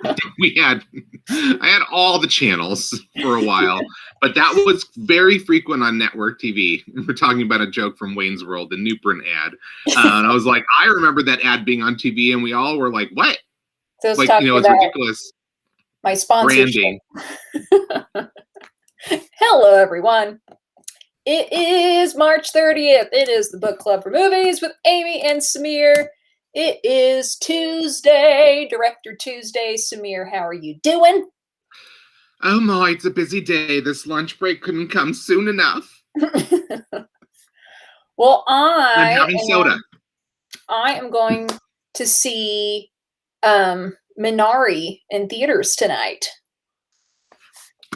I had all the channels for a while, but that was very frequent on network TV. We're talking about a joke from Wayne's World, the Nuprin ad. And I was like, I remember that ad being on TV, and we all were like, what? So like, it's ridiculous. My sponsorship. Branding. Hello, everyone. It is March 30th. It is the Book Club for Movies with Amy and Samir. It is Tuesday, Director Tuesday. Samir, how are you doing? Oh my, it's a busy day. This lunch break couldn't come soon enough. Well, I'm having soda. I am going to see Minari in theaters tonight.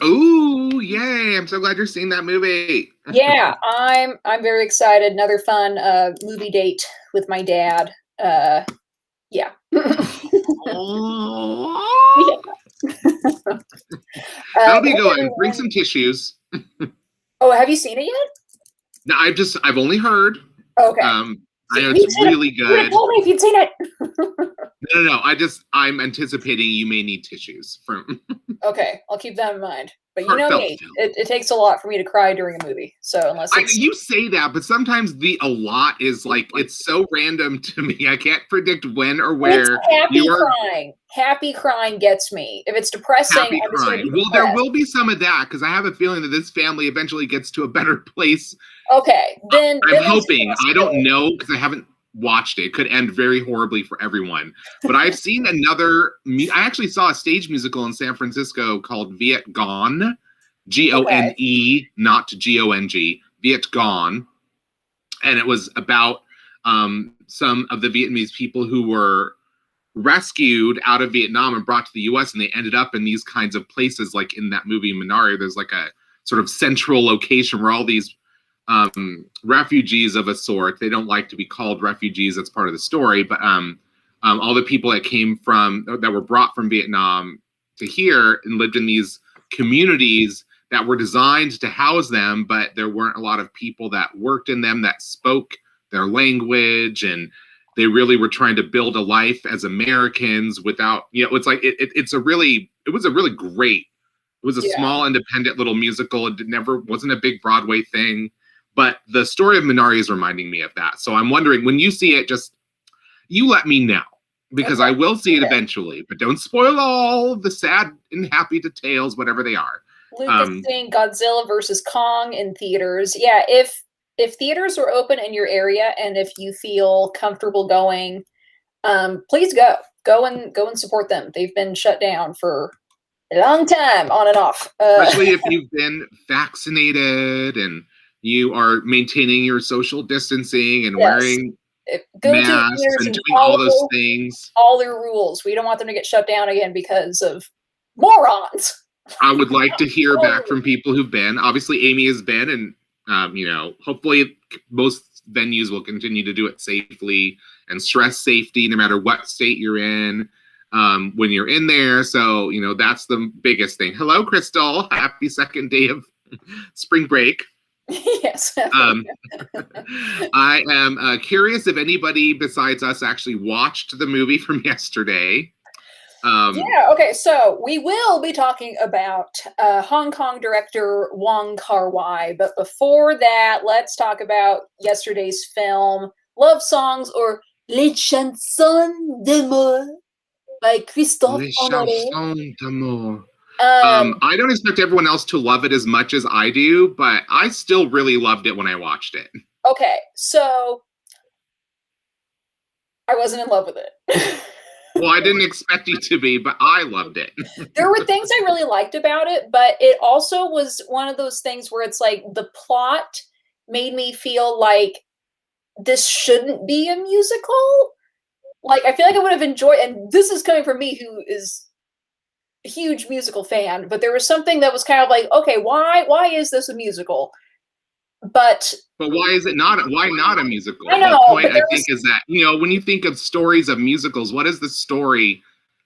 Ooh, yay. I'm so glad you're seeing that movie. Yeah, I'm very excited. Another fun movie date with my dad. Yeah. Oh. That'll be good. Bring some tissues. Oh, have you seen it yet? No, I've only heard. Okay. I know it's really good. You told me if you'd seen it. No. I'm anticipating you may need tissues from. Okay, I'll keep that in mind. But you know me, it takes a lot for me to cry during a movie. So unless you say that, but sometimes a lot is like, it's so random to me. I can't predict when or where. It's happy crying gets me. If it's depressing, happy crying. Well, there will be some of that because I have a feeling that this family eventually gets to a better place. Okay, then I'm hoping. I don't know because I haven't watched it. It could end very horribly for everyone. But I've seen I actually saw a stage musical in San Francisco called Viet Gone, Gone, not Gong, Viet Gone, and it was about some of the Vietnamese people who were rescued out of Vietnam and brought to the U.S. and they ended up in these kinds of places, like in that movie Minari. There's like a sort of central location where all these refugees of a sort, they don't like to be called refugees, that's part of the story, but all the people that were brought from Vietnam to here and lived in these communities that were designed to house them, but there weren't a lot of people that worked in them that spoke their language, and they really were trying to build a life as Americans without, it's like it was a small independent little musical. It wasn't a big Broadway thing. But the story of Minari is reminding me of that. So I'm wondering, when you see it, you let me know. Because I will see it eventually. But don't spoil all the sad and happy details, whatever they are. Luke is saying Godzilla versus Kong in theaters. Yeah, if theaters are open in your area and if you feel comfortable going, please go. Go and support them. They've been shut down for a long time, on and off. Especially if you've been vaccinated and you are maintaining your social distancing and wearing masks and doing all those things. All their rules. We don't want them to get shut down again because of morons. I would like to hear back from people who've been. Obviously, Amy has been, and hopefully most venues will continue to do it safely and stress safety no matter what state you're in when you're in there. So, that's the biggest thing. Hello, Crystal. Happy second day of spring break. Yes. I am curious if anybody besides us actually watched the movie from yesterday. Okay, so we will be talking about Hong Kong director Wong Kar-wai, but before that, let's talk about yesterday's film, Love Songs, or Les Chansons d'amour by Christophe Honoré. Les Chansons d'amour. I don't expect everyone else to love it as much as I do, but I still really loved it when I watched it. Okay, so I wasn't in love with it. Well, I didn't expect you to be, but I loved it. There were things I really liked about it, but it also was one of those things where it's like the plot made me feel like this shouldn't be a musical. Like, I feel like I would have enjoyed, and this is coming from me who is a huge musical fan, but there was something that was kind of like, okay, why is this a musical? But why is it not? Why not a musical? I know. The point I think is that when you think of stories of musicals, what is the story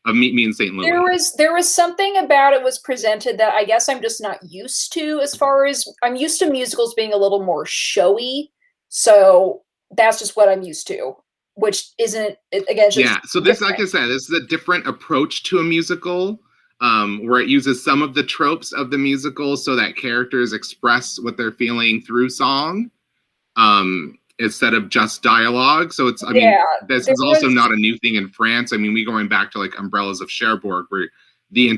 of Meet Me in St. Louis? There was something about it was presented that I guess I'm just not used to. As far as I'm used to musicals being a little more showy, so that's just what I'm used to. which isn't, again, yeah. So this, like I said, this is a different approach to a musical, where it uses some of the tropes of the musical so that characters express what they're feeling through song, instead of just dialogue. So it's, I mean, this is also not a new thing in France. I mean, we going back to like Umbrellas of Cherbourg, where the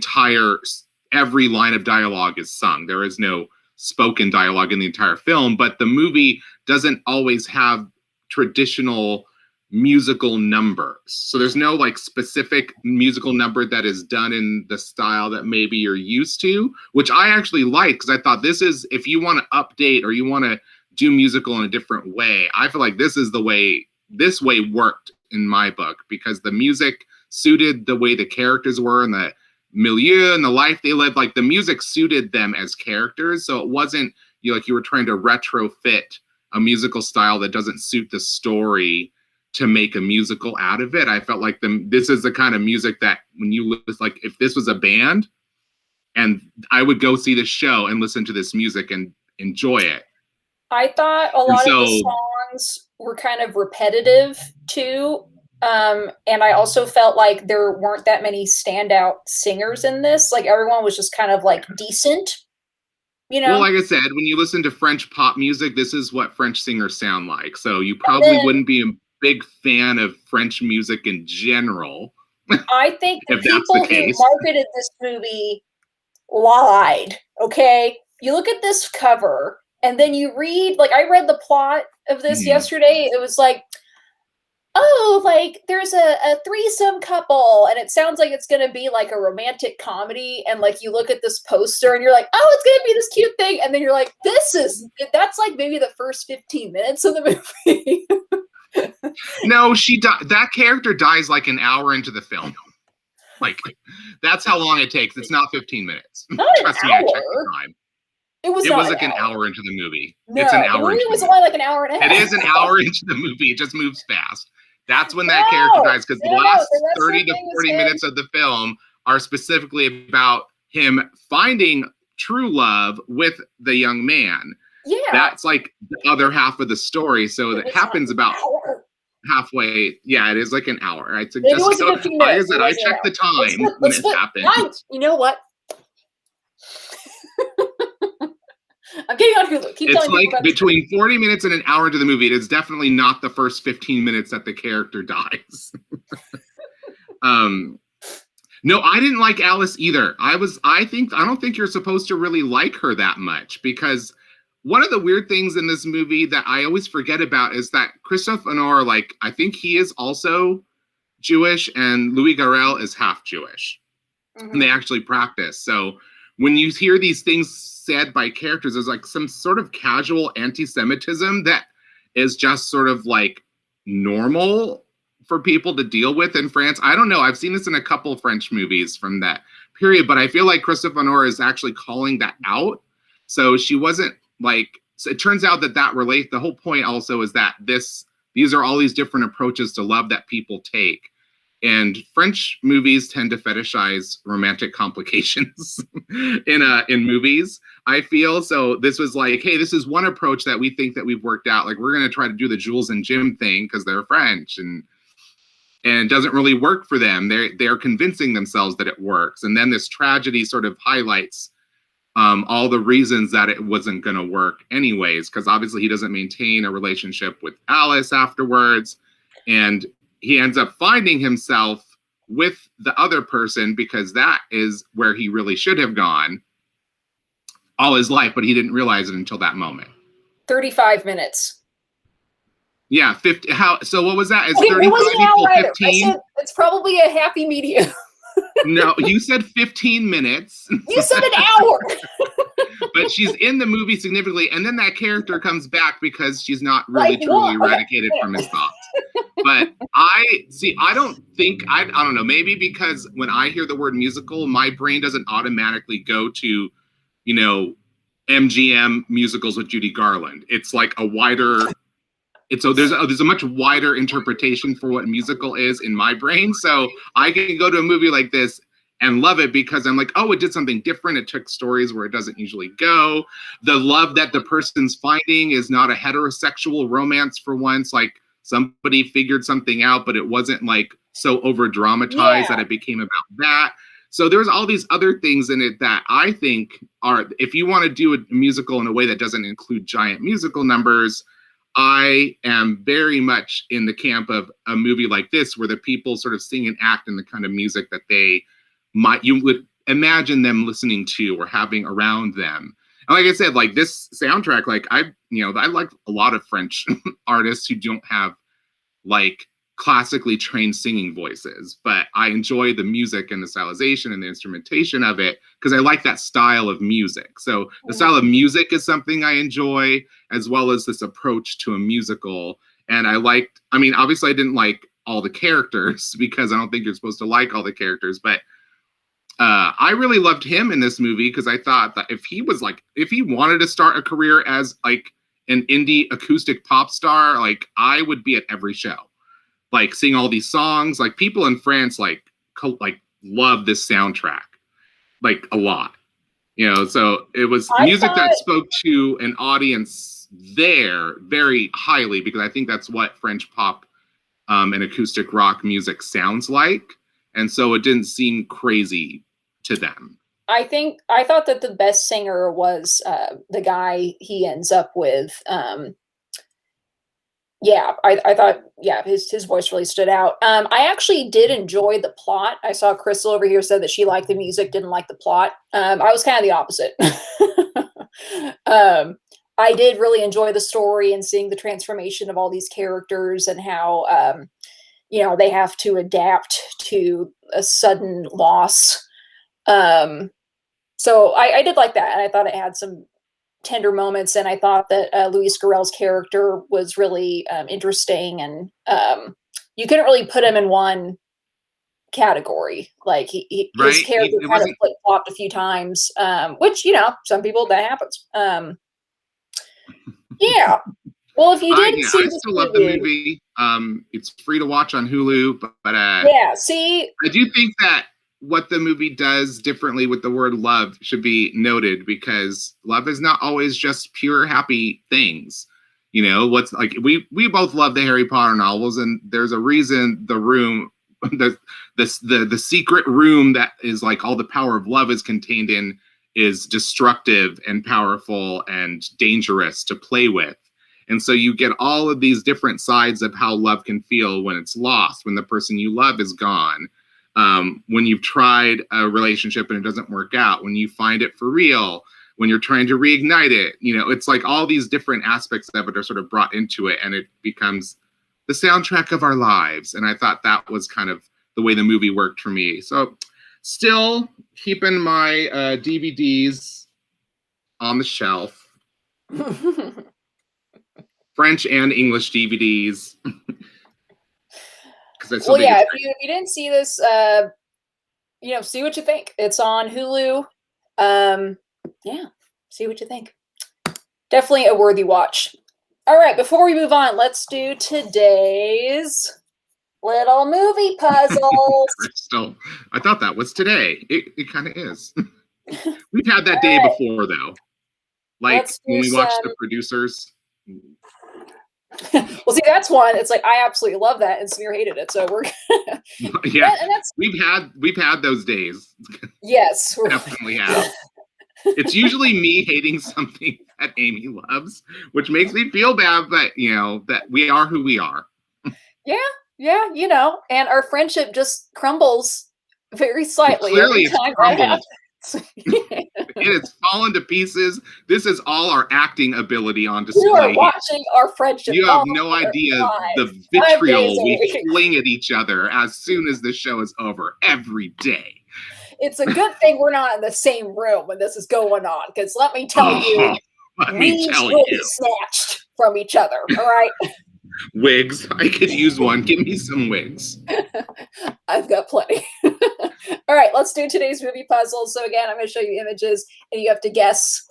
every line of dialogue is sung. There is no spoken dialogue in the entire film, but the movie doesn't always have traditional musical numbers. So there's no like specific musical number that is done in the style that maybe you're used to, which I actually like, because I thought this is, if you want to update or you want to do musical in a different way, I feel like this way worked in my book, because the music suited the way the characters were and the milieu and the life they led. Like the music suited them as characters, so it wasn't you were trying to retrofit a musical style that doesn't suit the story to make a musical out of it. I felt like this is the kind of music that when you listen, like if this was a band, and I would go see this show and listen to this music and enjoy it. I thought a lot of the songs were kind of repetitive too. And I also felt like there weren't that many standout singers in this. Like everyone was just kind of like decent, you know? Well, like I said, when you listen to French pop music, this is what French singers sound like. So you probably wouldn't be a big fan of French music in general. I think the people who marketed this movie lied, okay? You look at this cover and then you read, like I read the plot of this yesterday. It was like, oh, like there's a threesome couple and it sounds like it's going to be like a romantic comedy. And like you look at this poster and you're like, oh, it's going to be this cute thing. And then you're like, that's like maybe the first 15 minutes of the movie. No, that character dies like an hour into the film. Like that's how long it takes. It's not 15 minutes. Trust me, I checked the time. It was like an hour into the movie. No, it's an hour. The movie was only like an hour and a half. It is an hour into the movie. It just moves fast. That's when that character dies, because the last 30 to 40 minutes of the film are specifically about him finding true love with the young man. Yeah. That's like the other half of the story. So that happens about halfway. Yeah, it is like an hour. I suggest I checked the time when it happened. You know what? I'm getting on Hulu. It's like between 40 minutes and an hour into the movie. It is definitely not the first 15 minutes that the character dies. No, I didn't like Alice either. I don't think you're supposed to really like her that much, because one of the weird things in this movie that I always forget about is that Christophe Honoré, like, I think he is also Jewish, and Louis Garrel is half Jewish. And they actually practice. So when you hear these things said by characters, there's like some sort of casual anti-Semitism that is just sort of like normal for people to deal with in France. I don't know. I've seen this in a couple French movies from that period, but I feel like Christophe Honoré is actually calling that out. So she wasn't like, so it turns out that the whole point also is that these are all these different approaches to love that people take. And French movies tend to fetishize romantic complications in movies, I feel. So this was like, hey, this is one approach that we think that we've worked out. Like, we're going to try to do the Jules and Jim thing because they're French, and it doesn't really work for them. They're convincing themselves that it works. And then this tragedy sort of highlights all the reasons that it wasn't going to work anyways, because obviously he doesn't maintain a relationship with Alice afterwards. And he ends up finding himself with the other person, because that is where he really should have gone all his life, but he didn't realize it until that moment. 35 minutes. Yeah, 50. So what was that? Is okay, 35 equal 15? It's probably a happy medium. No, you said 15 minutes. You said an hour. But she's in the movie significantly, and then that character comes back because she's not really truly eradicated from his thoughts. But I don't know, maybe because when I hear the word musical, my brain doesn't automatically go to, MGM musicals with Judy Garland. It's like there's a much wider interpretation for what musical is in my brain. So I can go to a movie like this and love it because I'm like, oh, it did something different. It took stories where it doesn't usually go. The love that the person's finding is not a heterosexual romance for once. Like somebody figured something out, but it wasn't like so over dramatized that it became about that. So there's all these other things in it that I think are, if you want to do a musical in a way that doesn't include giant musical numbers, I am very much in the camp of a movie like this, where the people sort of sing and act in the kind of music that you would imagine them listening to or having around them. And like I said, like this soundtrack, like I like a lot of French artists who don't have like classically trained singing voices, but I enjoy the music and the stylization and the instrumentation of it because I like that style of music. So the style of music is something I enjoy, as well as this approach to a musical. And obviously I didn't like all the characters because I don't think you're supposed to like all the characters, but I really loved him in this movie because I thought that if he wanted to start a career as like an indie acoustic pop star, like I would be at every show, like sing all these songs. Like people in France like love this soundtrack like a lot, so it was music that spoke to an audience there very highly, because I think that's what French pop and acoustic rock music sounds like, and so it didn't seem crazy to them. I thought that the best singer was the guy he ends up with. I thought, his voice really stood out. I actually did enjoy the plot. I saw Crystal over here said that she liked the music, didn't like the plot. I was kind of the opposite. I did really enjoy the story and seeing the transformation of all these characters and how, they have to adapt to a sudden loss. So I did like that. And I thought it had some tender moments, and I thought that Luis Garrel's character was really interesting, and you couldn't really put him in one category. Like his character kind of flip-flopped a few times, which some people, that happens. Well, if you didn't see this still love the movie. It's free to watch on Hulu, but I do think that what the movie does differently with the word love should be noted, because love is not always just pure happy things. What's like, we both love the Harry Potter novels, and there's a reason the room, the secret room that is like all the power of love is contained in, is destructive and powerful and dangerous to play with. And so you get all of these different sides of how love can feel when it's lost, when the person you love is gone. When you've tried a relationship and it doesn't work out, when you find it for real, when you're trying to reignite it, it's like all these different aspects of it are sort of brought into it, and it becomes the soundtrack of our lives. And I thought that was kind of the way the movie worked for me. So still keeping my DVDs on the shelf. French and English DVDs. Well, if you didn't see this, see what you think. It's on Hulu. See what you think. Definitely a worthy watch. All right, before we move on, let's do today's little movie puzzles. Crystal, I thought that was today. It kind of is. We've had that day before, though. Like when we watched The Producers. Well, see, that's one. It's like I absolutely love that, and Samir hated it. So we're we've had those days. Yes, definitely have. It's usually me hating something that Amy loves, which makes me feel bad. But that we are who we are. Yeah, and our friendship just crumbles very slightly. Clearly, it's crumbled. It has fallen to pieces. This is all our acting ability on display. You are watching our friendship. You have no idea the vitriol we fling at each other as soon as the show is over every day. It's a good thing we're not in the same room when this is going on, because let me tell you, we will be snatched from each other. All right. Wigs. I could use one. Give me some wigs. I've got plenty. All right, let's do today's movie puzzle. So again, I'm going to show you images, and you have to guess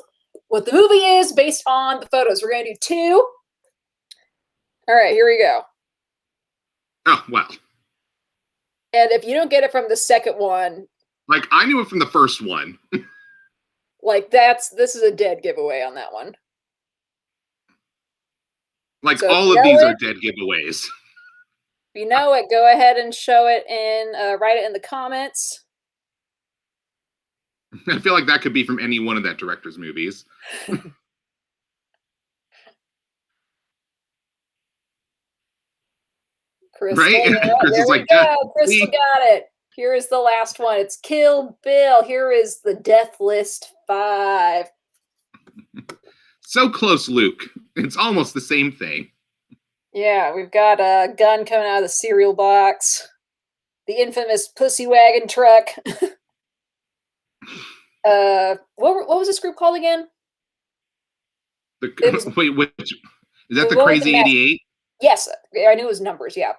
what the movie is based on the photos. We're going to do 2. All right, here we go. Oh, wow. And if you don't get it from the second one... Like, I knew it from the first one. Like, this is a dead giveaway on that one. Like, So all of these are dead giveaways. If you know it, go ahead and show it in, write it in the comments. I feel like that could be from any one of that director's movies. Crystal, Right? there we go. Crystal got it. Here is the last one. It's Kill Bill. Here is the Death List 5. So close, Luke. It's almost the same thing. Yeah, we've got a gun coming out of the cereal box. The infamous pussy wagon truck. What was this group called again? Wait, which is that? The Crazy 88? Yes, I knew it was numbers. Yeah.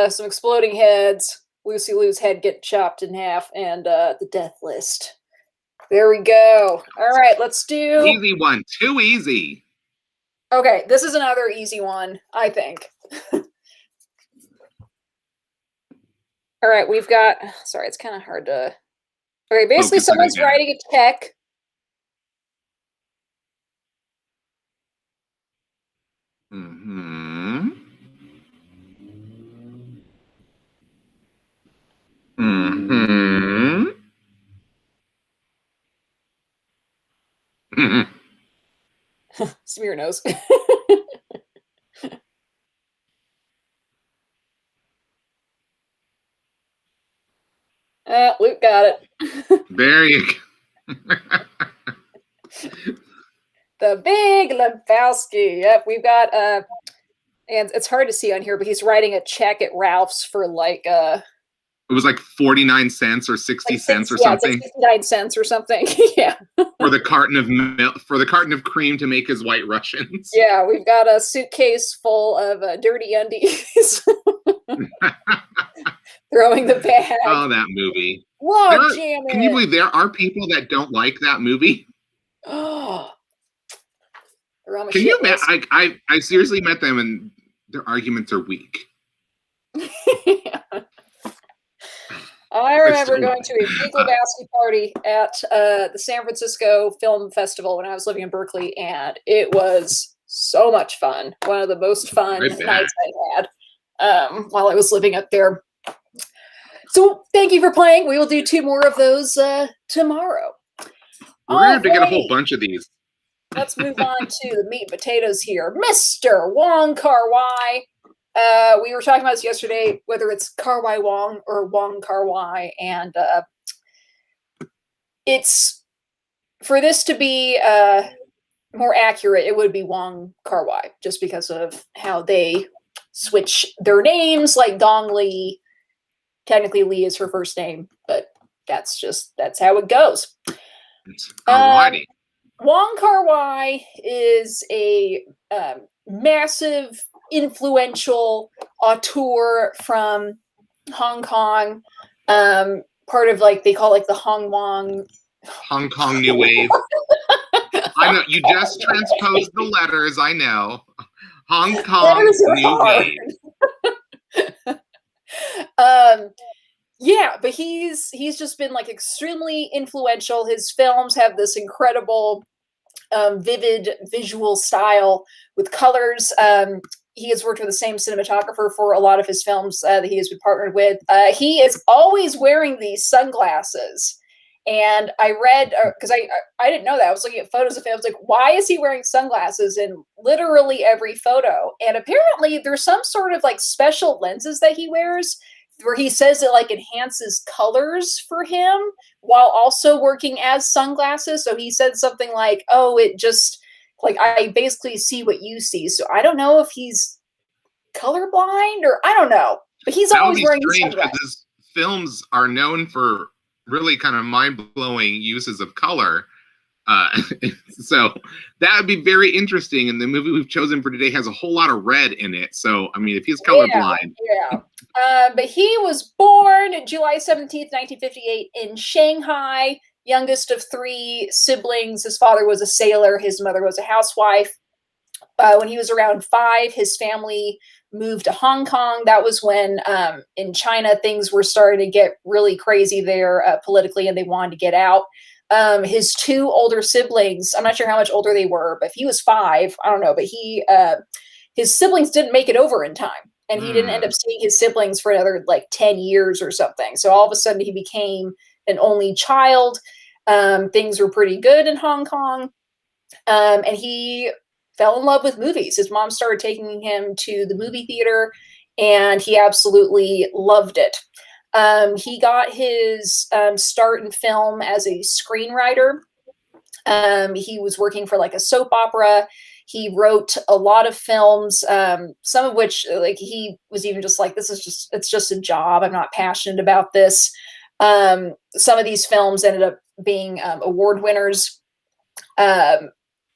Some exploding heads. Lucy Lou's head get chopped in half, and the Death List. There we go. All right, let's do easy one. Too easy. Okay, this is another easy one, I think. All right, we've got. Sorry, it's kind of hard to. Okay, basically, someone's writing a check. Mm-hmm. Mm-hmm. Mm-hmm. Smear nose. Luke got it. There you go. The Big Lebowski. Yep, we've got and it's hard to see on here, but he's writing a check at Ralph's for like it was like 49 cents or 60 cents or something. It's like 69 cents or something. Yeah. For the carton of milk, for the carton of cream to make his White Russians. Yeah, we've got a suitcase full of dirty undies. Throwing the bag. Oh, that movie. Whoa, damn it. Can you believe there are people that don't like that movie? Oh. Can you imagine? I seriously met them and their arguments are weak. Yeah. I remember going to a Big Lebowski party at the San Francisco Film Festival when I was living in Berkeley, and it was so much fun. One of the most fun nights I had while I was living up there. So thank you for playing. We will do 2 more of those tomorrow. We're going to have to get a whole bunch of these. Let's move on to the meat and potatoes here. Mr. Wong Kar-wai. We were talking about this yesterday, whether it's Kar-wai Wong or Wong Kar-wai, and it's for this to be more accurate, it would be Wong Kar-wai, just because of how they switch their names. Like Gong Li, technically Li is her first name, but that's how it goes. Wong Kar-wai is a massive, influential auteur from Hong Kong, part of like they call it like the Hong Kong New Wave. I know you just transposed the letters. I know. Hong Kong New Wave. Yeah, but he's just been like extremely influential. His films have this incredible, vivid visual style with colors. He has worked with the same cinematographer for a lot of his films that he has been partnered with. He is always wearing these sunglasses. And I read, because I didn't know that. I was looking at photos of him. I was like, why is he wearing sunglasses in literally every photo? And apparently there's some sort of like special lenses that he wears where he says it like enhances colors for him while also working as sunglasses. So he said something like, oh, it just, like, I basically see what you see. So I don't know if he's colorblind or I don't know. But he's always wearing sunglasses. His films are known for really kind of mind-blowing uses of color. So that would be very interesting. And the movie we've chosen for today has a whole lot of red in it. So, I mean, if he's colorblind. Yeah. But he was born July 17th, 1958 in Shanghai, youngest of 3 siblings. His father was a sailor. His mother was a housewife. When he was around 5, his family moved to Hong Kong. That was when in China, things were starting to get really crazy there politically, and they wanted to get out. His two older siblings, I'm not sure how much older they were, but if he was 5, I don't know, but his siblings didn't make it over in time. And he didn't end up seeing his siblings for another like 10 years or something. So all of a sudden he became an only child. Things were pretty good in Hong Kong. And he fell in love with movies. His mom started taking him to the movie theater, and he absolutely loved it. He got his start in film as a screenwriter. He was working for like a soap opera. He wrote a lot of films, some of which like he was even just like, it's just a job. I'm not passionate about this. Some of these films ended up being award winners.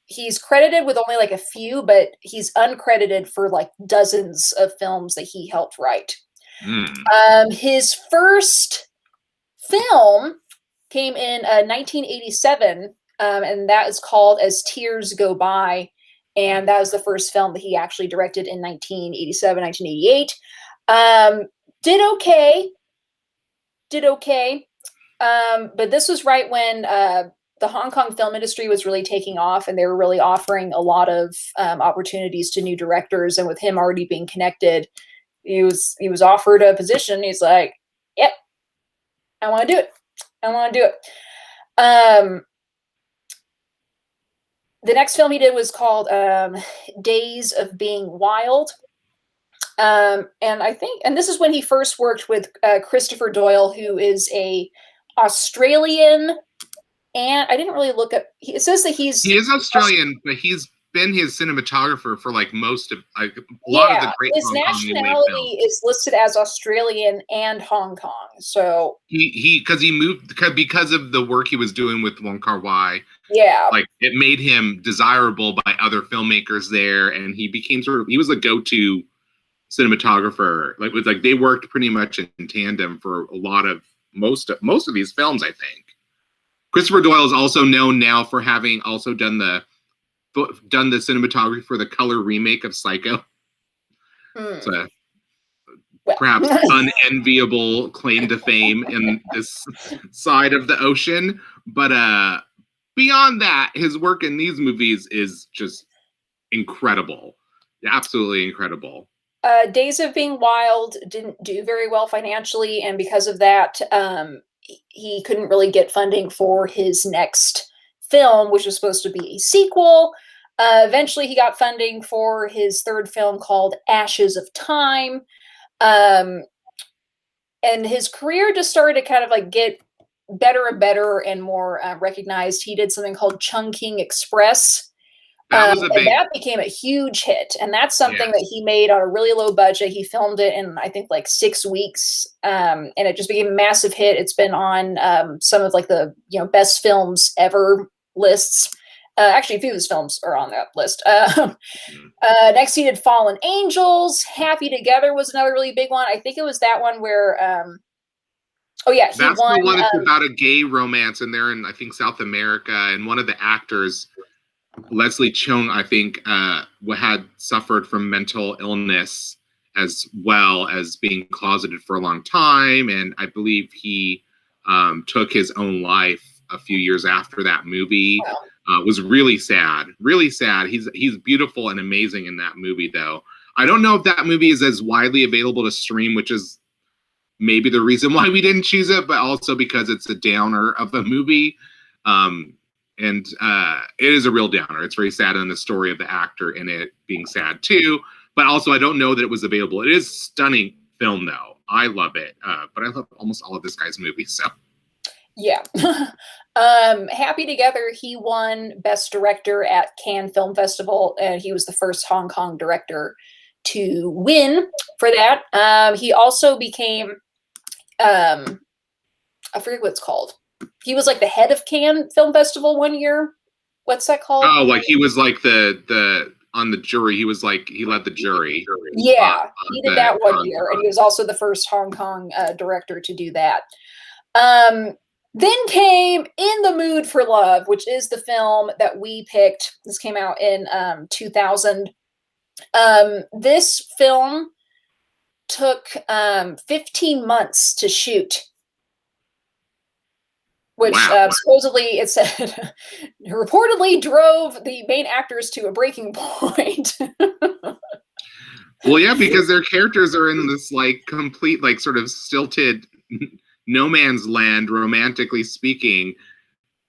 He's credited with only like a few, but he's uncredited for like dozens of films that he helped write. His first film came in 1987, and that is called As Tears Go By. And that was the first film that he actually directed in 1987, 1988. Did okay. But this was right when the Hong Kong film industry was really taking off, and they were really offering a lot of opportunities to new directors. And with him already being connected, he was offered a position. He's like, yep, I want to do it. The next film he did was called Days of Being Wild. And this is when he first worked with Christopher Doyle, who is a Australian, and I didn't really look up. It says that he is Australian, but he's been his cinematographer for like most of like a lot of the great his Hong Kong nationality is listed as Australian and Hong Kong. So he moved because of the work he was doing with Wong Kar-wai. Yeah, like it made him desirable by other filmmakers there, and he became he was a go-to cinematographer. Like they worked pretty much in tandem for a lot of most of these films, I think. Christopher Doyle is also known now for having also done the cinematography for the color remake of Psycho. So perhaps unenviable claim to fame in this side of the ocean. But beyond that, his work in these movies is just incredible. Absolutely incredible. Days of Being Wild didn't do very well financially, and because of that, he couldn't really get funding for his next film, which was supposed to be a sequel. Eventually, he got funding for his third film called Ashes of Time. And his career just started to kind of like get better and better and more recognized. He did something called Chungking Express. That became a huge hit, and that's something that he made on a really low budget. He filmed it in, I think, like 6 weeks, and it just became a massive hit. It's been on some of like the best films ever lists. Actually, a few of his films are on that list. Next, he did Fallen Angels. Happy Together was another really big one. I think it was that one where. That's the one that's about a gay romance, and they're in, I think, South America, and one of the actors, Leslie Cheung, I think, had suffered from mental illness as well as being closeted for a long time, and I believe he took his own life a few years after that movie. Wow. Was really sad. He's beautiful and amazing in that movie, though. I don't know if that movie is as widely available to stream, which is maybe the reason why we didn't choose it, but also because it's a downer of a movie. And it is a real downer. It's very sad, and the story of the actor in it being sad too. But also, I don't know that it was available. It is a stunning film, though. I love it. But I love almost all of this guy's movies. So, yeah. Happy Together, he won Best Director at Cannes Film Festival, and he was the first Hong Kong director to win for that. He also became, I forget what it's called. He was like the head of Cannes Film Festival one year. What's that called? Oh, like he was like the on the jury. He was like, he led the jury. Yeah, he did that one year, and he was also the first Hong Kong director to do that. Then came In the Mood for Love, which is the film that we picked. This came out in 2000. This film took 15 months to shoot. which Wow. supposedly it said reportedly drove the main actors to a breaking point. Well, yeah, because their characters are in this like complete, like sort of stilted no man's land, romantically speaking.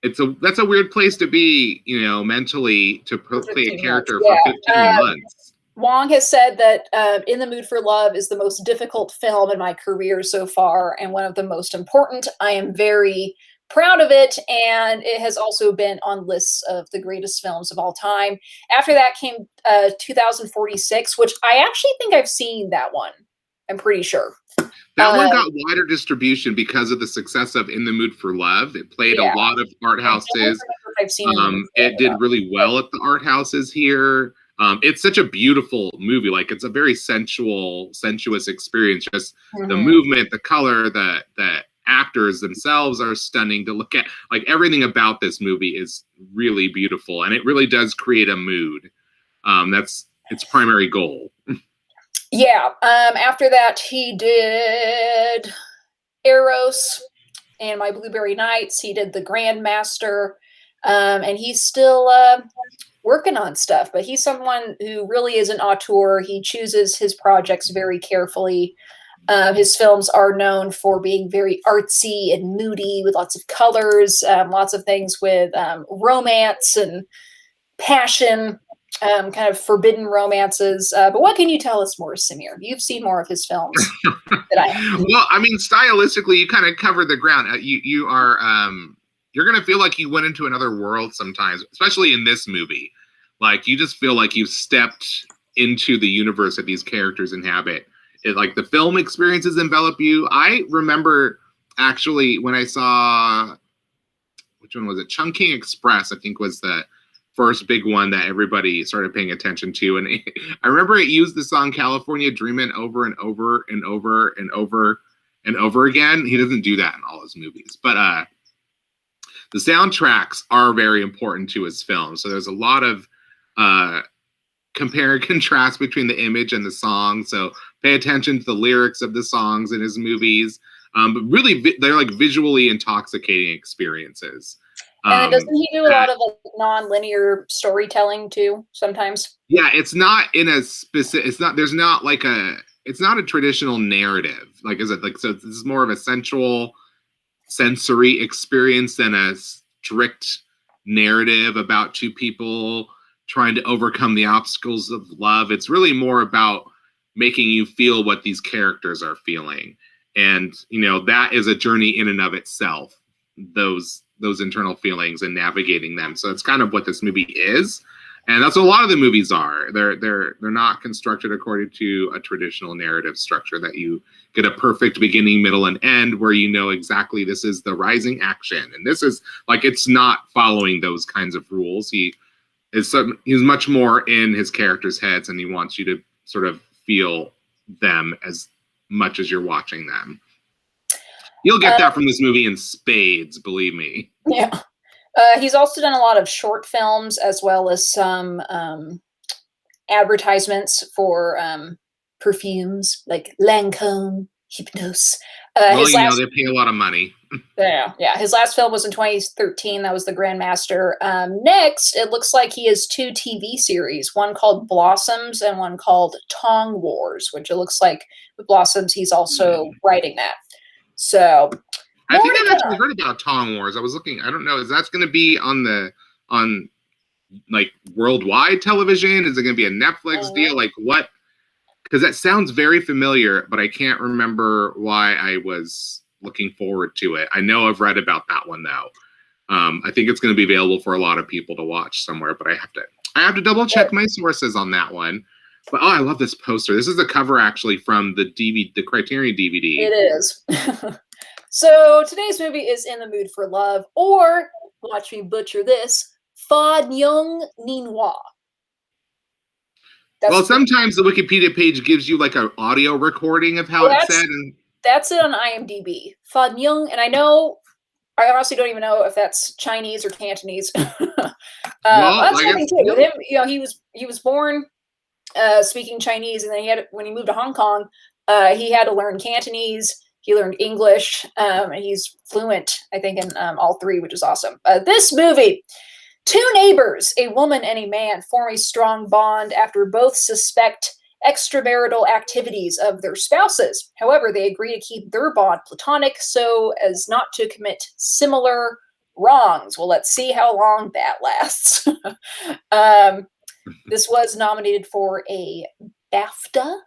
That's a weird place to be, you know, mentally to For play a 15 months. character for Yeah. 15 months. Wong has said that In the Mood for Love is the most difficult film in my career so far and one of the most important. I am very proud of it, and it has also been on lists of the greatest films of all time. After that came 2046, which I actually think I've seen that one. I'm pretty sure. That one got wider distribution because of the success of In the Mood for Love. It played a lot of art houses. It did really well at the art houses here. It's such a beautiful movie. Like, it's a very sensuous experience. Just the movement, the color, the actors themselves are stunning to look at. Like, everything about this movie is really beautiful, and it really does create a mood. That's its primary goal. Yeah. After that, he did Eros and My Blueberry Nights. He did The Grandmaster, and he's still working on stuff, but he's someone who really is an auteur. He chooses his projects very carefully. His films are known for being very artsy and moody with lots of colors, lots of things with romance and passion, kind of forbidden romances. But what can you tell us more, Samir? You've seen more of his films than I have. Well, I mean, stylistically, you kind of covered the ground. You are you're gonna feel like you went into another world sometimes, especially in this movie. Like, you just feel like you've stepped into the universe that these characters inhabit. Like, the film experiences envelop you. I remember actually when I saw, which one was it? Chungking Express, I think, was the first big one that everybody started paying attention to. And I remember it used the song California Dreamin' over and over and over and over and over again. He doesn't do that in all his movies, but the soundtracks are very important to his film. So there's a lot of compare and contrast between the image and the song. So pay attention to the lyrics of the songs in his movies. But really, they're like visually intoxicating experiences. And doesn't he do a lot of like non-linear storytelling too sometimes? Yeah, it's not in a specific. It's not. There's not like a. It's not a traditional narrative. Like, is it like? So this is more of a sensory experience than a strict narrative about two people trying to overcome the obstacles of love. It's really more about making you feel what these characters are feeling, and you know that is a journey in and of itself. Those internal feelings and navigating them. So it's kind of what this movie is. And that's what a lot of the movies are. They're not constructed according to a traditional narrative structure that you get a perfect beginning, middle, and end where you know exactly this is the rising action. And this is like, it's not following those kinds of rules. He's much more in his characters' heads, and he wants you to sort of feel them as much as you're watching them. You'll get that from this movie in spades, believe me. Yeah. He's also done a lot of short films as well as some advertisements for perfumes like Lancome, Hypnose. Well, you know, they pay a lot of money. Yeah. His last film was in 2013. That was The Grandmaster. Next, it looks like he has 2 TV series, one called Blossoms and one called Tong Wars, which it looks like with Blossoms, he's also writing that. So I think I've actually heard about Tong Wars. I was looking. I don't know. Is that going to be on like worldwide television? Is it going to be a Netflix deal? Like what? Because that sounds very familiar, but I can't remember why I was looking forward to it. I know I've read about that one though. I think it's going to be available for a lot of people to watch somewhere, but I have to double check my sources on that one. But I love this poster. This is the cover actually from the Criterion DVD. It is. So today's movie is In the Mood for Love, or watch me butcher this, Fa Nyung Ninwa. Well, sometimes the Wikipedia page gives you like an audio recording of how it's said. And that's it on IMDb. Fa Nyung, and I honestly don't even know if that's Chinese or Cantonese. That's something too. With him, you know, he was born speaking Chinese, and then when he moved to Hong Kong, he had to learn Cantonese. He learned English. And he's fluent, I think, in all three, which is awesome. This movie, two neighbors, a woman and a man, form a strong bond after both suspect extramarital activities of their spouses. However, they agree to keep their bond platonic so as not to commit similar wrongs. Well, let's see how long that lasts. This was nominated for a BAFTA,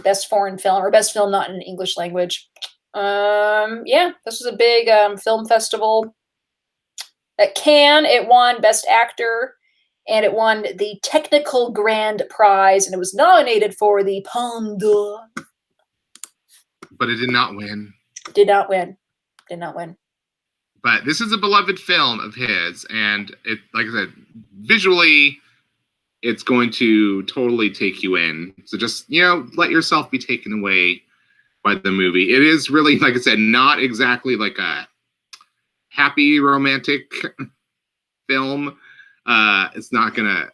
best foreign film or best film not in English language. Yeah, this was a big film festival. At Cannes, it won Best Actor, and it won the Technical Grand Prize, and it was nominated for the Palme d'Or. But it did not win. Did not win. Did not win. But this is a beloved film of his, and it, like I said, visually, it's going to totally take you in. So just, let yourself be taken away by the movie. It is really, like I said, not exactly like a happy romantic film. It's not gonna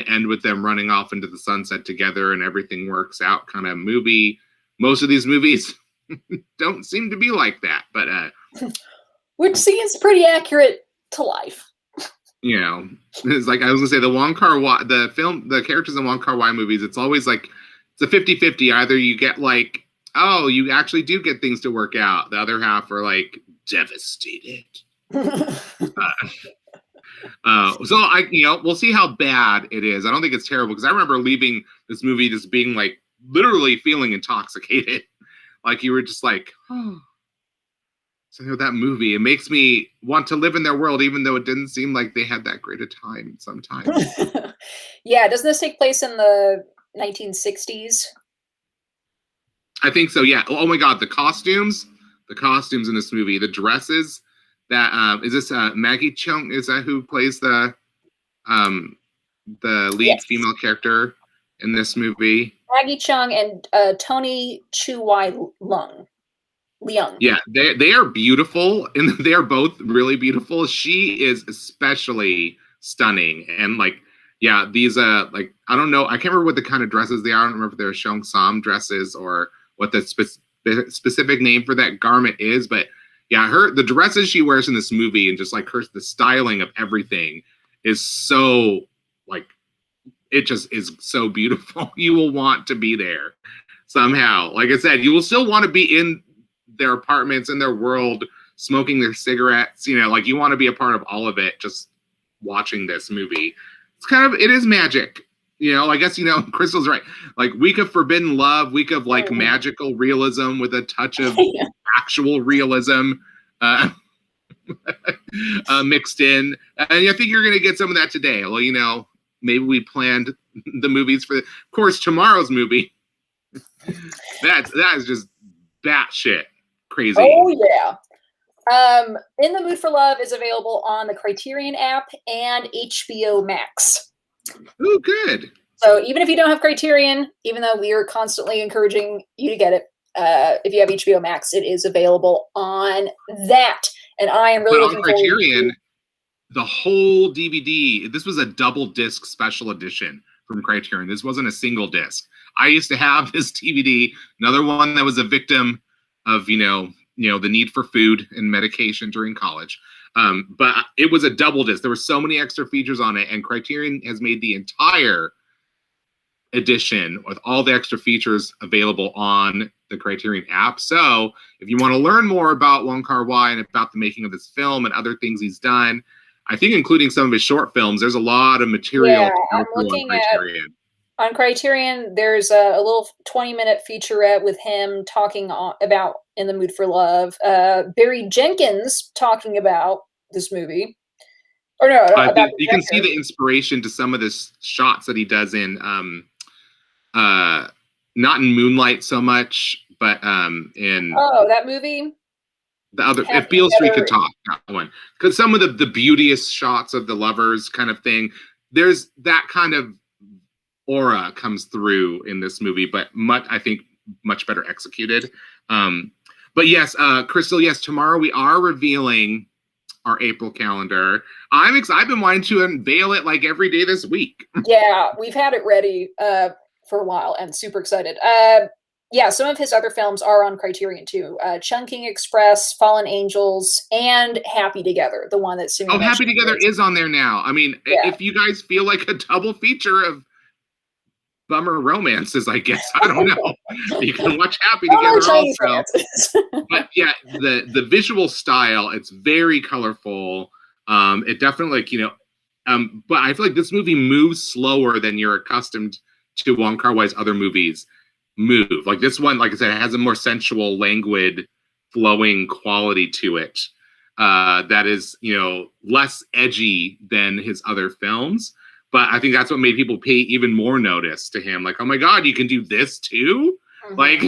end with them running off into the sunset together and everything works out kind of movie. Most of these movies don't seem to be like that, but which seems pretty accurate to life. It's like I was gonna say the Wong Kar-wai, the characters in Wong Kar-wai movies, it's always like it's a 50-50. Either you get like, oh, you actually do get things to work out. The other half are like devastated. So we'll see how bad it is. I don't think it's terrible because I remember leaving this movie just being like literally feeling intoxicated. Like you were just like, oh, so that movie, it makes me want to live in their world, even though it didn't seem like they had that great a time sometimes. Yeah, doesn't this take place in the 1960s? I think so, yeah. Oh my God, the costumes in this movie, the dresses. That is this Maggie Cheung? Is that who plays the lead female character in this movie? Maggie Cheung and Tony Chu-Wai Leung. Yeah, they are beautiful, and they are both really beautiful. She is especially stunning, and like, yeah, these like I don't know, I can't remember what the kind of dresses they are. I don't remember if they're Cheongsam dresses or what the specific name for that garment is, but yeah, the dresses she wears in this movie and just like the styling of everything is so like, it just is so beautiful. You will want to be there somehow. Like I said, you will still want to be in their apartments, in their world, smoking their cigarettes, like you want to be a part of all of it. Just watching this movie, it is magic. I guess, Crystal's right. Like week of forbidden love, week of like magical realism with a touch of actual realism mixed in. And I think you're going to get some of that today. Well, maybe we planned the movies for, of course, tomorrow's movie. that is just batshit crazy. Oh, yeah. In the Mood for Love is available on the Criterion app and HBO Max. Oh, good. So even if you don't have Criterion, even though we are constantly encouraging you to get it, if you have HBO Max, it is available on that. And I am really looking forward to Criterion. The whole DVD, this was a double disc special edition from Criterion. This wasn't a single disc. I used to have this DVD, another one that was a victim of, the need for food and medication during college. But it was a double disc. There were so many extra features on it, and Criterion has made the entire edition with all the extra features available on the Criterion app. So if you want to learn more about Wong Kar-wai and about the making of this film and other things he's done, I think including some of his short films, there's a lot of material to go through on Criterion. On Criterion, there's a little 20-minute featurette with him talking about In the Mood for Love. Barry Jenkins talking about this movie. Or no, you can see the inspiration to some of the shots that he does in, not in Moonlight so much, but in... Oh, that movie? The other, If Beale Street Could Talk, that one. Because some of the beauteous shots of the lovers kind of thing, there's that kind of aura comes through in this movie, but I think much better executed. But yes, Crystal, yes, tomorrow we are revealing our April calendar. I've been wanting to unveil it like every day this week. Yeah, we've had it ready for a while and super excited. yeah, some of his other films are on Criterion too. Chungking Express, Fallen Angels, and Happy Together, the one that Sumi Oh, Happy mentioned. Together is on there now. I mean, Yeah. if you guys feel like a double feature of bummer romances, I guess, I don't know, you can watch Happy Together Chinese also. romances. But yeah, the visual style, it's very colorful. It definitely, like, but I feel like this movie moves slower than you're accustomed to Wong Kar-wai's other movies move. Like this one, like I said, it has a more sensual, languid, flowing quality to it. That is, less edgy than his other films. But I think that's what made people pay even more notice to him. Like, oh my God, you can do this too? Mm-hmm. Like,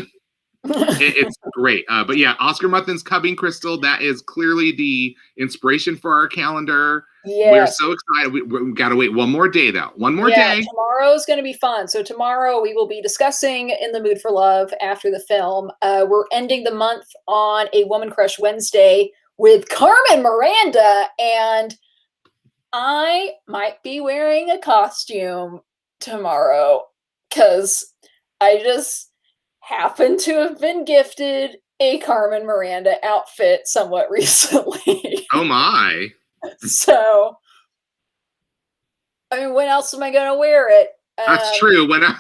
it's great. But yeah, Oscar Muthon's Cubbing Crystal, that is clearly the inspiration for our calendar. Yes. We're so excited. We got to wait one more day, though. One more day. Tomorrow's going to be fun. So tomorrow we will be discussing In the Mood for Love after the film. We're ending the month on a Woman Crush Wednesday with Carmen Miranda, and I might be wearing a costume tomorrow because I just happen to have been gifted a Carmen Miranda outfit somewhat recently. Oh my. So, I mean, when else am I going to wear it? That's true. Yeah.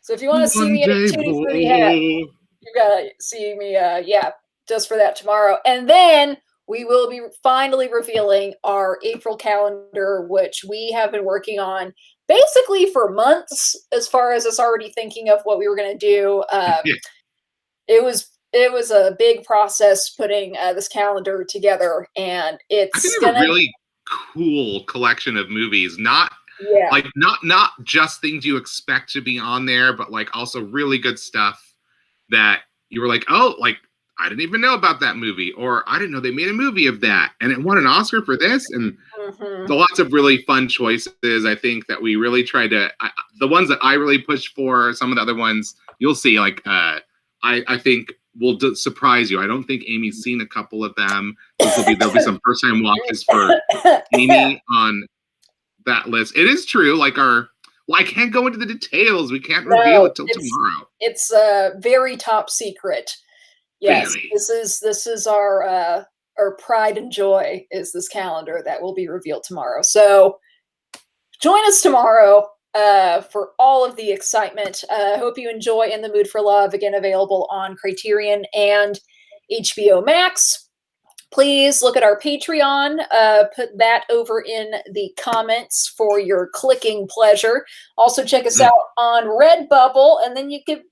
So if you want to see me in a Tutti Frutti hat, you got to see me, just for that tomorrow. And then we will be finally revealing our April calendar, which we have been working on basically for months, as far as us already thinking of what we were going to do. It was a big process putting this calendar together, and it's a really cool collection of movies. Not just things you expect to be on there, but like also really good stuff that you were like, oh, like I didn't even know about that movie, or I didn't know they made a movie of that, and it won an Oscar for this. And so lots of really fun choices. I think that we really tried to, the ones that I really pushed for, some of the other ones you'll see, like, I think will surprise you. I don't think Amy's seen a couple of them. There'll be some first time watches for Amy on that list. It is true. Like I can't go into the details. We can't reveal it till tomorrow. It's very top secret. Yes, really? This is our pride and joy is this calendar that will be revealed tomorrow. So join us tomorrow for all of the excitement. I hope you enjoy In the Mood for Love, again available on Criterion and HBO Max. Please look at our Patreon. Put that over in the comments for your clicking pleasure. Also check us out on Redbubble, and then you can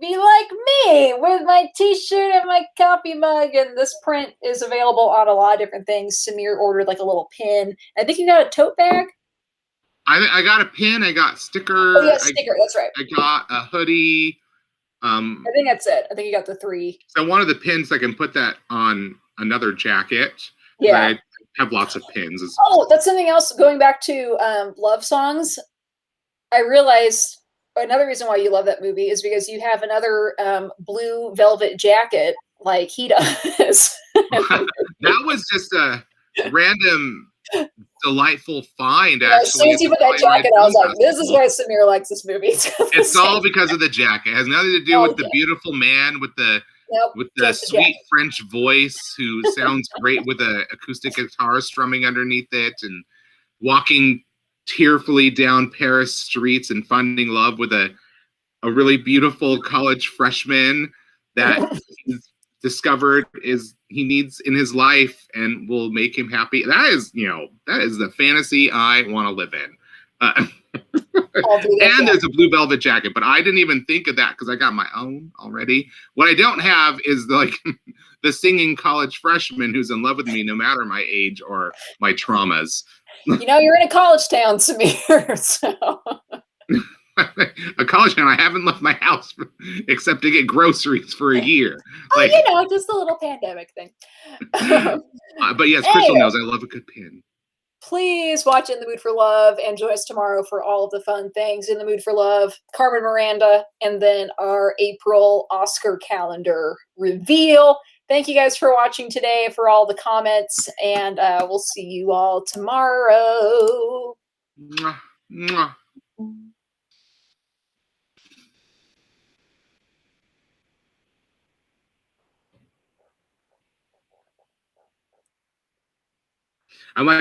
be like me with my t-shirt and my coffee mug, and this print is available on a lot of different things. Samir ordered like a little pin. I think you got a tote bag. I got a pin. I got sticker. Oh yeah, sticker. That's right. I got a hoodie. I think that's it. I think you got the 3. So one of the pins, I can put that on another jacket. Yeah, I have lots of pins. Oh, that's something else. Going back to love songs, I realized another reason why you love that movie is because you have another blue velvet jacket like he does. That was just a random delightful find, actually. As soon as you put that jacket, I was like, this is why Samir likes this movie. It's all because of the jacket. It has nothing to do with the beautiful man with the sweet French voice who sounds great with an acoustic guitar strumming underneath it and walking tearfully down Paris streets and finding love with a really beautiful college freshman that he's discovered he needs in his life and will make him happy. That is the fantasy I want to live in. And there's a blue velvet jacket, but I didn't even think of that because I got my own already. What I don't have is the singing college freshman who's in love with me no matter my age or my traumas. You're in a college town, Samir. So. A college town. I haven't left my house except to get groceries for a year. Just a little pandemic thing. But yes, Crystal knows I love a good pin. Please watch In the Mood for Love and join us tomorrow for all of the fun things. In the Mood for Love, Carmen Miranda, and then our April Oscar calendar reveal. Thank you guys for watching today, for all the comments, and we'll see you all tomorrow. Mwah, mwah.